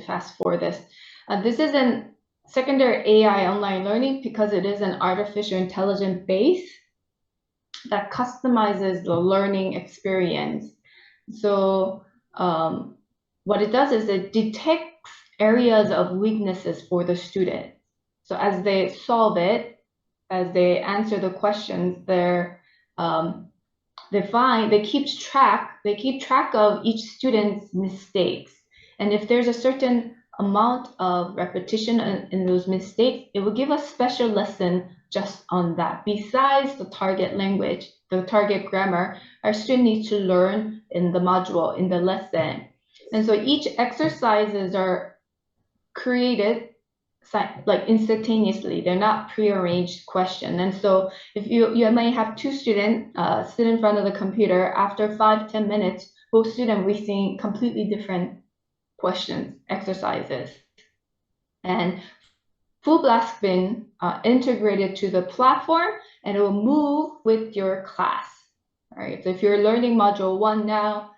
fast forward this. This is an secondary AI online learning because it is an artificial intelligence base that customizes the learning experience. So what it does is it detects areas of weaknesses for the student. So as they solve it, as they answer the questions, they keep track of each student's mistakes. And if there's a certain amount of repetition in those mistakes, it will give a special lesson just on that. Besides the target language, the target grammar, our student needs to learn in the module, in the lesson. And so each exercises are created like instantaneously. They're not prearranged questions. And so if you may have two students sit in front of the computer, after 5-10 minutes, both students will be seeing completely different questions, exercises. And full blast been integrated to the platform, and it will move with your class. All right, so if you're learning module 1 now,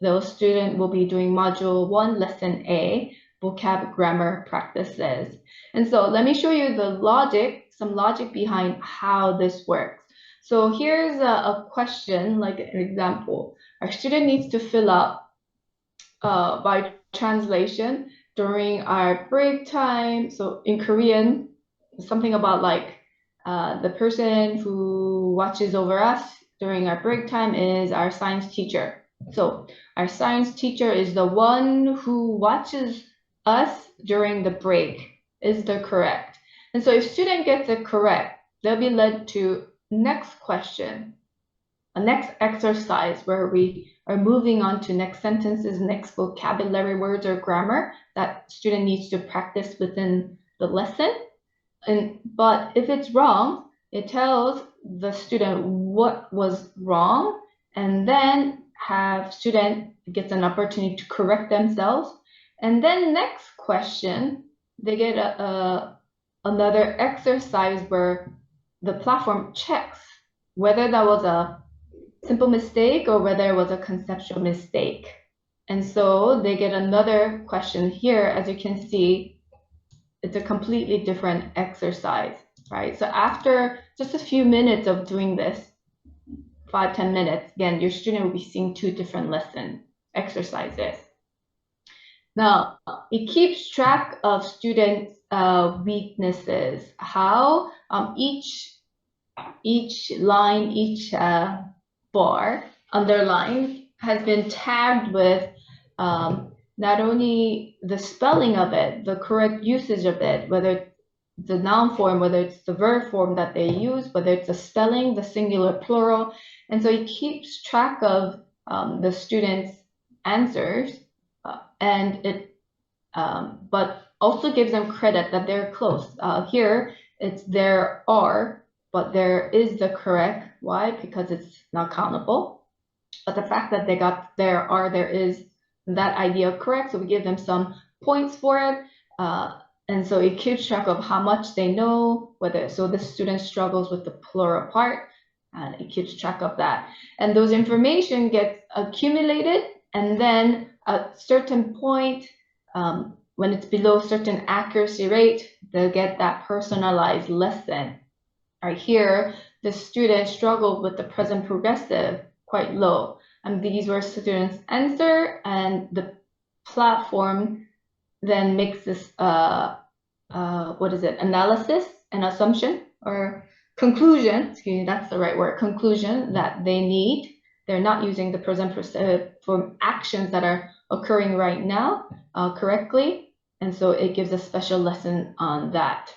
those students will be doing module 1, lesson A, vocab grammar practices. And so let me show you the logic, some logic behind how this works. So here's a question, like an example. Our student needs to fill up by translation during our break time. So in Korean, something about like the person who watches over us during our break time is our science teacher. So our science teacher is the one who watches us during the break, is the correct. And so if student gets it correct, they'll be led to next question, a next exercise where we are moving on to next sentences, next vocabulary words or grammar that student needs to practice within the lesson. But if it's wrong, it tells the student what was wrong, and then have student gets an opportunity to correct themselves. And then next question, they get another exercise where the platform checks whether that was a simple mistake or whether it was a conceptual mistake. And so they get another question here. As you can see, it's a completely different exercise, right? So after just a few minutes of doing this, 5-10 minutes, again, your student will be seeing 2 different lesson exercises. Now, it keeps track of students' weaknesses. How? Each line, each bar underlined has been tagged with not only the spelling of it, the correct usage of it, whether it's the noun form, whether it's the verb form that they use, whether it's the spelling, the singular, plural. And so it keeps track of the students' answers, and it but also gives them credit that they're close. Here, it's there are, but there is the correct. Why? Because it's not countable. But the fact that they got there are, there is, that idea correct, so we give them some points for it. And so it keeps track of how much they know, whether, so the student struggles with the plural part, and it keeps track of that. And those information gets accumulated, and then at certain point, when it's below certain accuracy rate, they'll get that personalized lesson. Right here, the student struggled with the present progressive, quite low. And these were students' answer, and the platform then makes this analysis and assumption or conclusion, excuse me, that's the right word, conclusion that they need. They're not using the present for actions that are occurring right now correctly, and so it gives a special lesson on that.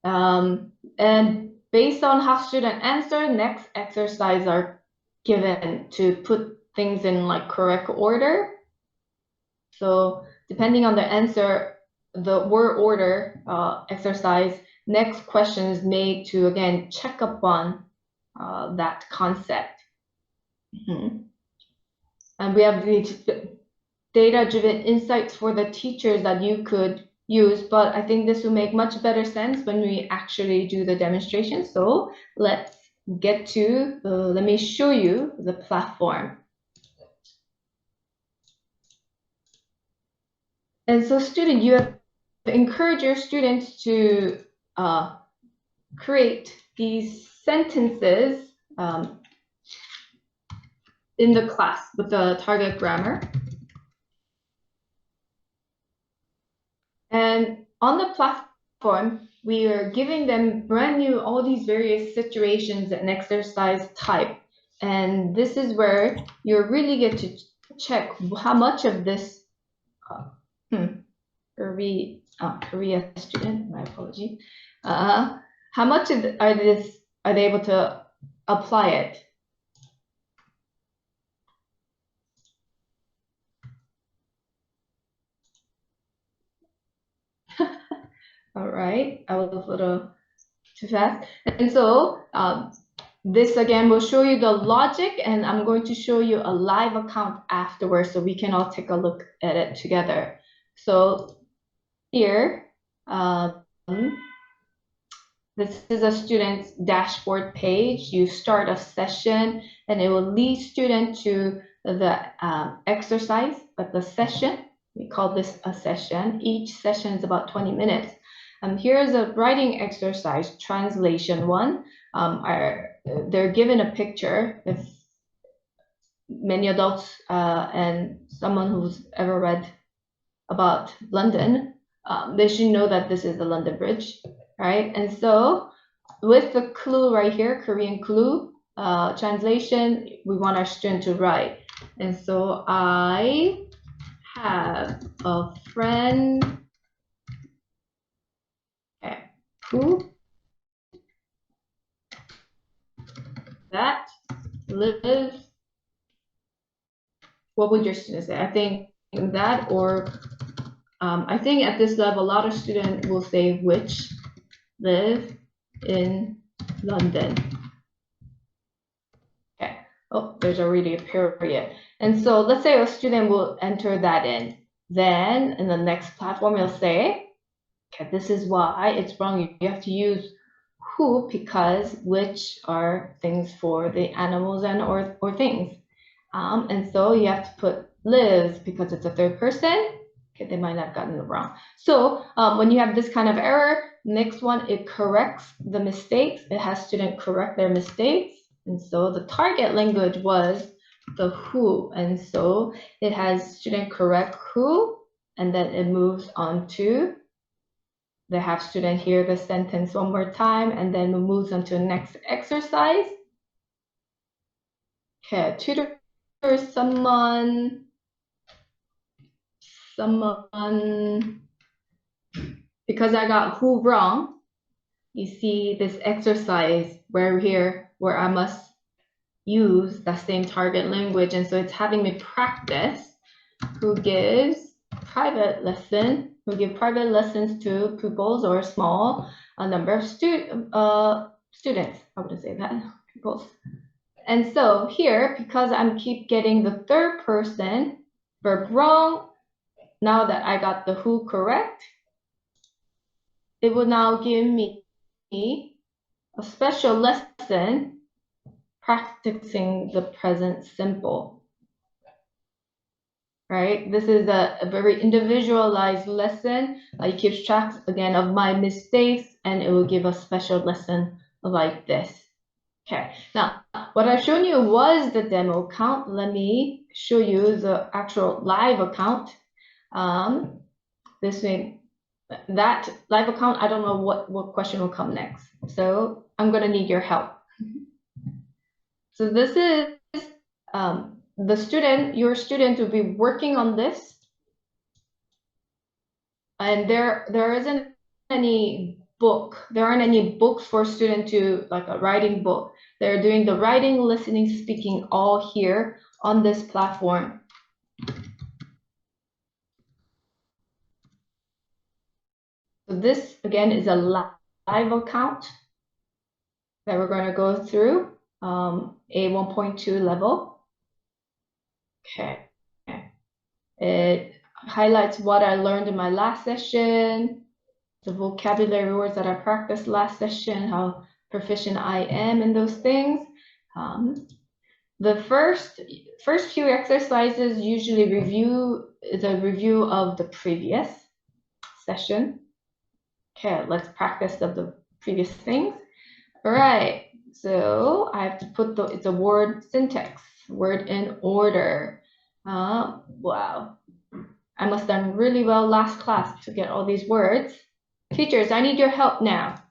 And based on how student answer, next exercise are given to put things in like correct order. So depending on the answer, the word order exercise, next question is made to again check up on that concept. And we have the data-driven insights for the teachers that you could use, but I think this will make much better sense when we actually do the demonstration. So let's get to, let me show you the platform. And so student, you have to encourage your students to create these sentences in the class with the target grammar. And on the platform, we are giving them brand new, all these various situations and exercise type. And this is where you really get to check how much of this, Korea student, my apology. How much are they able to apply it? All right, I was a little too fast. And so this again will show you the logic, and I'm going to show you a live account afterwards so we can all take a look at it together. So here, this is a student's dashboard page. You start a session and it will lead student to the exercise, but the session, we call this a session. Each session is about 20 minutes. Here's a writing exercise, translation one. They're given a picture. If many adults and someone who's ever read about London, they should know that this is the London Bridge, right? And so with the clue right here, Korean clue, translation, we want our student to write. And so I have a friend who that lives. What would your student say? I think that, or I think at this level, a lot of students will say which live in London. Okay. Oh, there's already a period. And so let's say a student will enter that in. Then in the next platform, you'll say, okay, this is why it's wrong. You have to use who, because which are things for the animals and or things. And so you have to put lives because it's a third person. Okay, they might have gotten it wrong. So when you have this kind of error, next one, it corrects the mistakes. It has student correct their mistakes. And so the target language was the who. And so it has student correct who, and then it moves on to, they have student hear the sentence one more time, and then it moves on to the next exercise. Okay, tutor someone, because I got who wrong, you see this exercise where I must use the same target language. And so it's having me practice who gives private lesson, who give private lessons to pupils or small number of students. I wouldn't say that, pupils. And so here, because I'm keep getting the third person verb wrong, now that I got the who correct, it will now give me a special lesson practicing the present simple. Right? This is a very individualized lesson. It keeps track again of my mistakes, and it will give a special lesson like this. Okay, now what I've shown you was the demo account. Let me show you the actual live account. This way, that live account, I don't know what question will come next. So I'm gonna need your help. So this is the student, your student will be working on this. And there isn't any book. There aren't any books for a student to, like a writing book. They're doing the writing, listening, speaking all here on this platform. So this, again, is a live account that we're going to go through, a 1.2 level. Okay. It highlights what I learned in my last session, the vocabulary words that I practiced last session, how proficient I am in those things. the first few exercises usually review of the previous session. Okay, let's practice of the previous things. All right, so I have to put it's a word syntax, word in order. Wow, I must have done really well last class to get all these words. Teachers, I need your help now.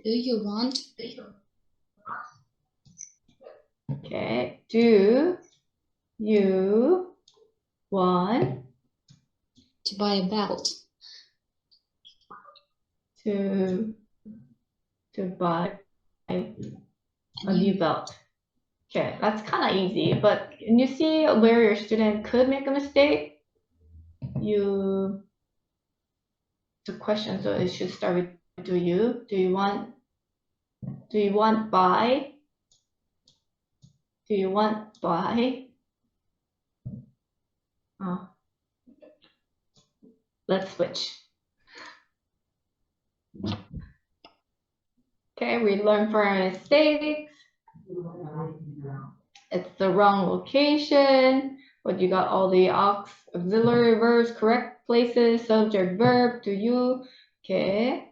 Do you want? Okay, do you want To buy a belt? to buy a new belt? Okay, that's kind of easy, but can you see where your student could make a mistake? The question, so it should start with do you want buy? Do you want buy? Oh. Let's switch. Okay, we learn from our mistakes. It's the wrong location, but you got all the auxiliary verbs, correct places, subject, verb, do you. Okay.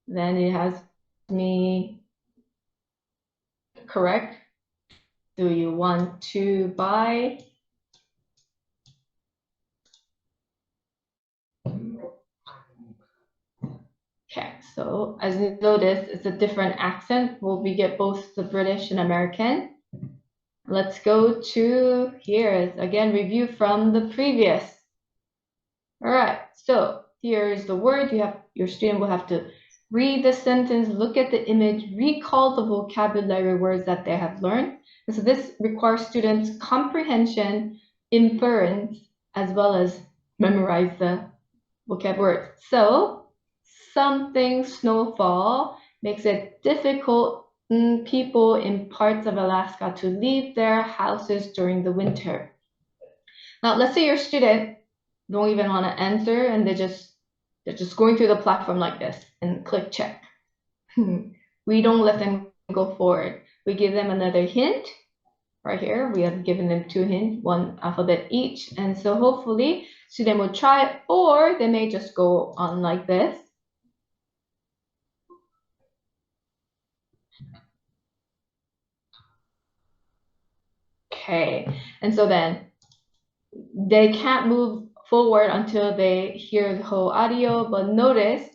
Then it has me correct. Do you want to buy? Okay, so as you notice, it's a different accent. We get both the British and American. Let's go to here. Again, review from the previous. All right, so here's the word. Your student will have to read the sentence, look at the image, recall the vocabulary words that they have learned. And so this requires students' comprehension, inference, as well as memorize the vocab words. So something snowfall makes it difficult people in parts of Alaska to leave their houses during the winter. Now, let's say your student don't even want to answer and they're just going through the platform like this and click check. We don't let them go forward. We give them another hint. Right here, we have given them 2 hints, 1 alphabet each. And so hopefully student will try it, or they may just go on like this. Okay, and so then they can't move forward until they hear the whole audio, but notice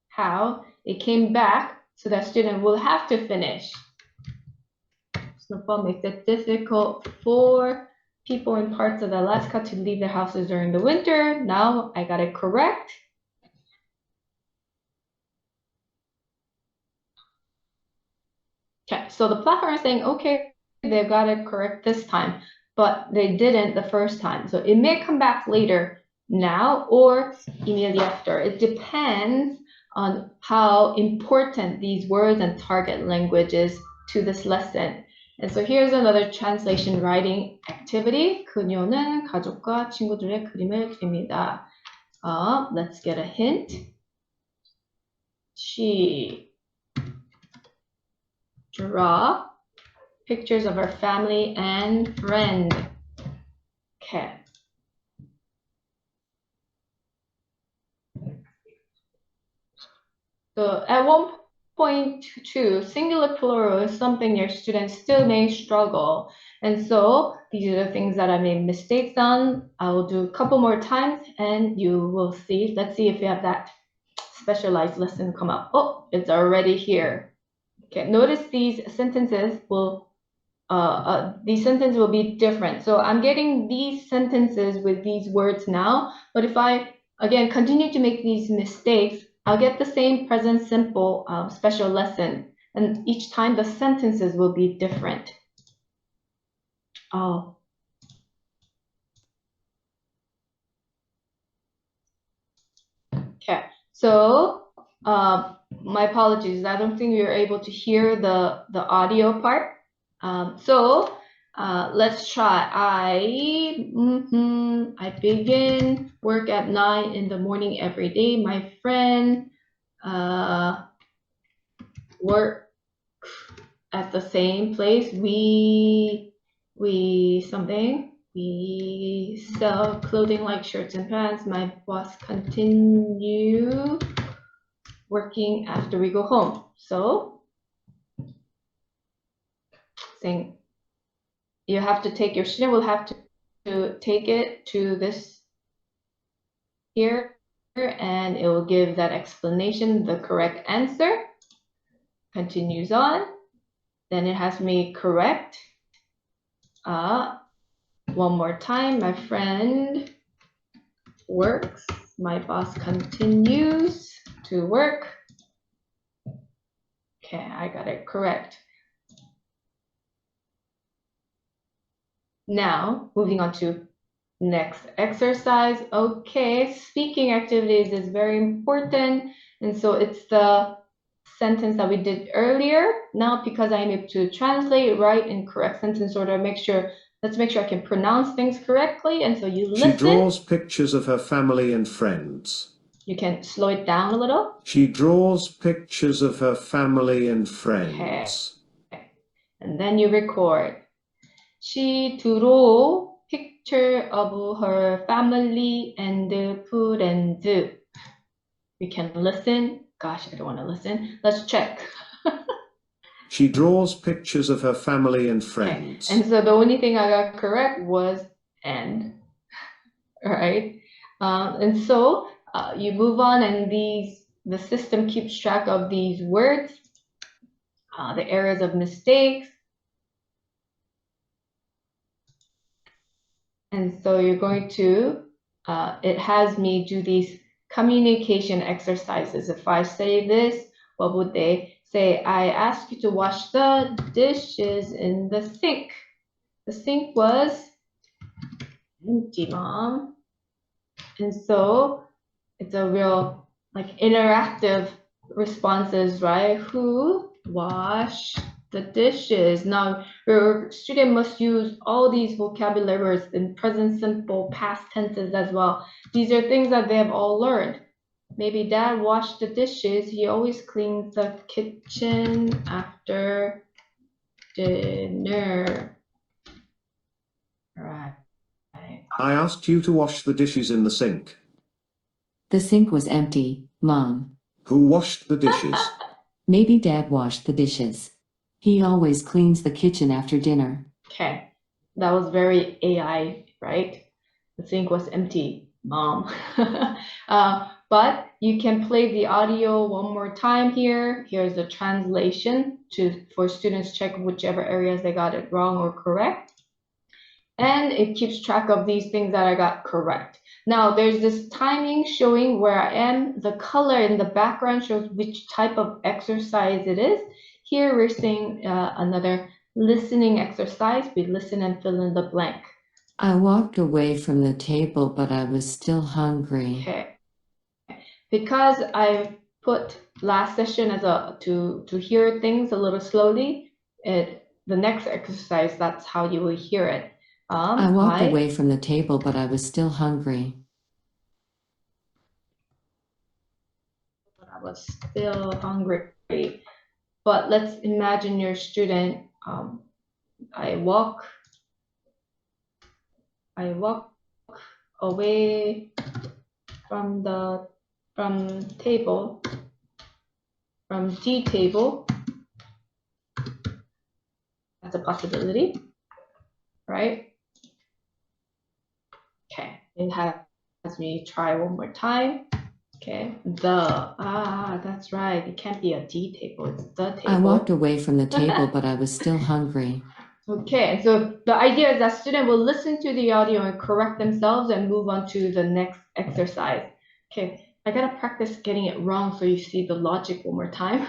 how it came back, so that student will have to finish. Snowfall makes it difficult for people in parts of Alaska to leave their houses during the winter. Now I got it correct. Okay, so the platform is saying, okay, they've got it correct this time, but they didn't the first time. So it may come back later now or immediately after. It depends on how important these words and target language is to this lesson. And so here's another translation writing activity. 그녀는 가족과 친구들의 그림을 그립니다. Let's get a hint. She draw pictures of her family and friend. Okay. So at 1.2, singular plural is something your students still may struggle. And so these are the things that I made mistakes on. I will do a couple more times and you will see. Let's see if you have that specialized lesson come up. Oh, it's already here. Okay, notice these sentences will be different. So I'm getting these sentences with these words now, but if I, again, continue to make these mistakes, I'll get the same present simple special lesson. And each time the sentences will be different. Oh. Okay, so my apologies. I don't think you're able to hear the audio part. Let's try. I begin work at 9 in the morning every day. My friend work at the same place. We something. We sell clothing like shirts and pants. My boss continue working after we go home. So saying you have to take, your student will have to take it to this here, and it will give that explanation, the correct answer. Continues on. Then it has me correct. One more time. My friend works. My boss continues to work. Okay, I got it correct. Now, moving on to next exercise. Okay, speaking activities is very important. And so it's the sentence that we did earlier. Now, because I'm able to translate, write in correct sentence order, let's make sure I can pronounce things correctly. And so you listen. She draws pictures of her family and friends. You can slow it down a little. She draws pictures of her family and friends. Okay. And then you record. She drew picture of her family and friends. We can listen. Gosh, I don't want to listen. Let's check. She draws pictures of her family and friends. Okay. And so the only thing I got correct was and. Right? And so you move on, and the system keeps track of these words, the areas of mistakes. And so you're going to, it has me do these communication exercises. If I say this, what would they say? I ask you to wash the dishes in the sink. The sink was empty, Mom. And so it's a real like interactive responses, right? Who washed the dishes? Now your student must use all these vocabulary words in present simple, past tenses as well. These are things that they have all learned. Maybe dad washed the dishes. He always cleans the kitchen after dinner. Right. I asked you to wash the dishes in the sink. The sink was empty, Mom. Who washed the dishes? Maybe Dad washed the dishes. He always cleans the kitchen after dinner. Okay, that was very AI, right? The sink was empty, Mom. But you can play the audio one more time here. Here's the translation for students check whichever areas they got it wrong or correct. And it keeps track of these things that I got correct. Now there's this timing showing where I am. The color in the background shows which type of exercise it is. Here we're seeing another listening exercise. We listen and fill in the blank. I walked away from the table, but I was still hungry. Okay. Because I put last session as to hear things a little slowly, the next exercise, that's how you will hear it. I walked away from the table, but I was still hungry. But I was still hungry. But let's imagine your student. I walk away from the table, from the table. That's a possibility, right? Okay, it has me try one more time. Okay, that's right. It can't be a D table, it's the table. I walked away from the table, but I was still hungry. Okay, so the idea is that student will listen to the audio and correct themselves and move on to the next exercise. Okay, I gotta practice getting it wrong so you see the logic one more time.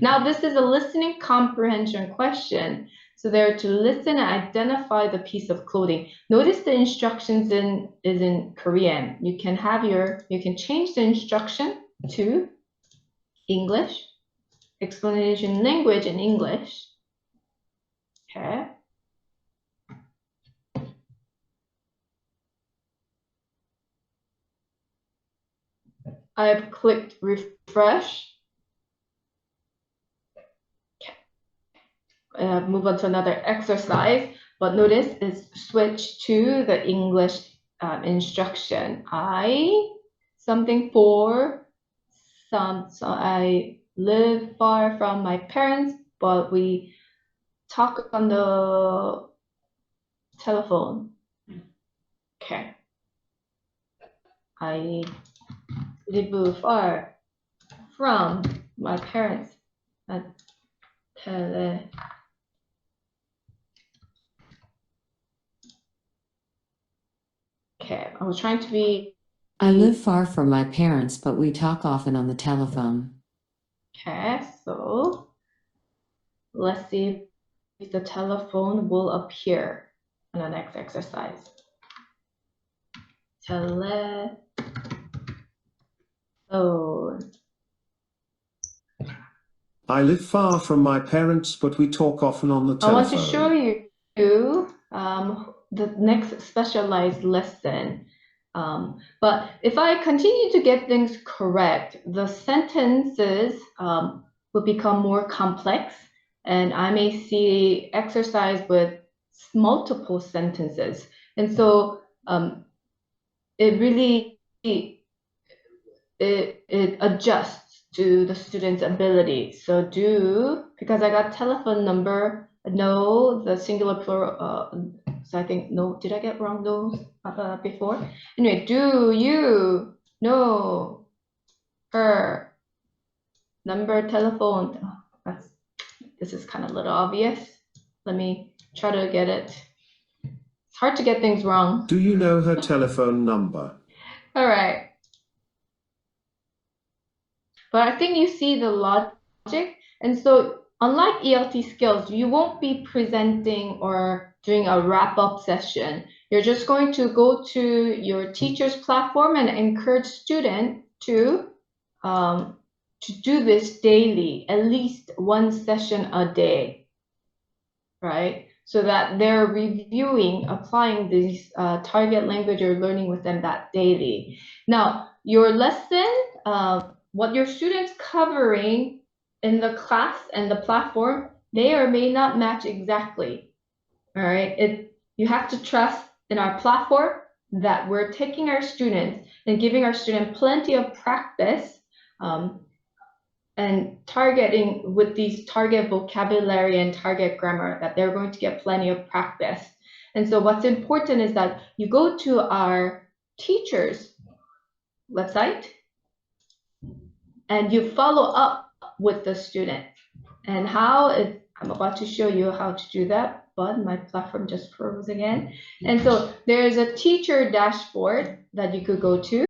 Now this is a listening comprehension question. So they're to listen and identify the piece of clothing. Notice the instructions is in Korean. You can change the instruction to English, explanation language in English. Okay. I've clicked refresh. Okay. move on to another exercise, but notice it's switch to the English instruction. Something for some. So I live far from my parents, but we talk on the telephone. Okay. I live far from my parents. Okay, I was trying to be. I live far from my parents, but we talk often on the telephone. Okay, so let's see if the telephone will appear in the next exercise. Telephone. I live far from my parents, but we talk often on the I telephone. want to show you the next specialized lesson. But if I continue to get things correct, the sentences will become more complex, and I may see exercise with multiple sentences. And so it really it adjusts to the student's ability. So because I got telephone number, no, the singular plural, so I think no, did I get wrong those before? Anyway, do you know her number, telephone? This is kind of a little obvious. Let me try to get it. It's hard to get things wrong. Do you know her telephone number? All right. But I think you see the logic. And so unlike ELT skills, you won't be presenting or doing a wrap-up session. You're just going to go to your teacher's platform and encourage students to do this daily, at least one session a day, right? So that they're reviewing, applying these target language you're learning with them that daily. Now, your lesson, what your students covering in the class and the platform may or may not match exactly. All right, you have to trust in our platform that we're taking our students and giving our students plenty of practice and targeting with these target vocabulary and target grammar, that they're going to get plenty of practice. And so what's important is that you go to our teachers website and you follow up with the student. And I'm about to show you how to do that, but my platform just froze again. And so there's a teacher dashboard that you could go to.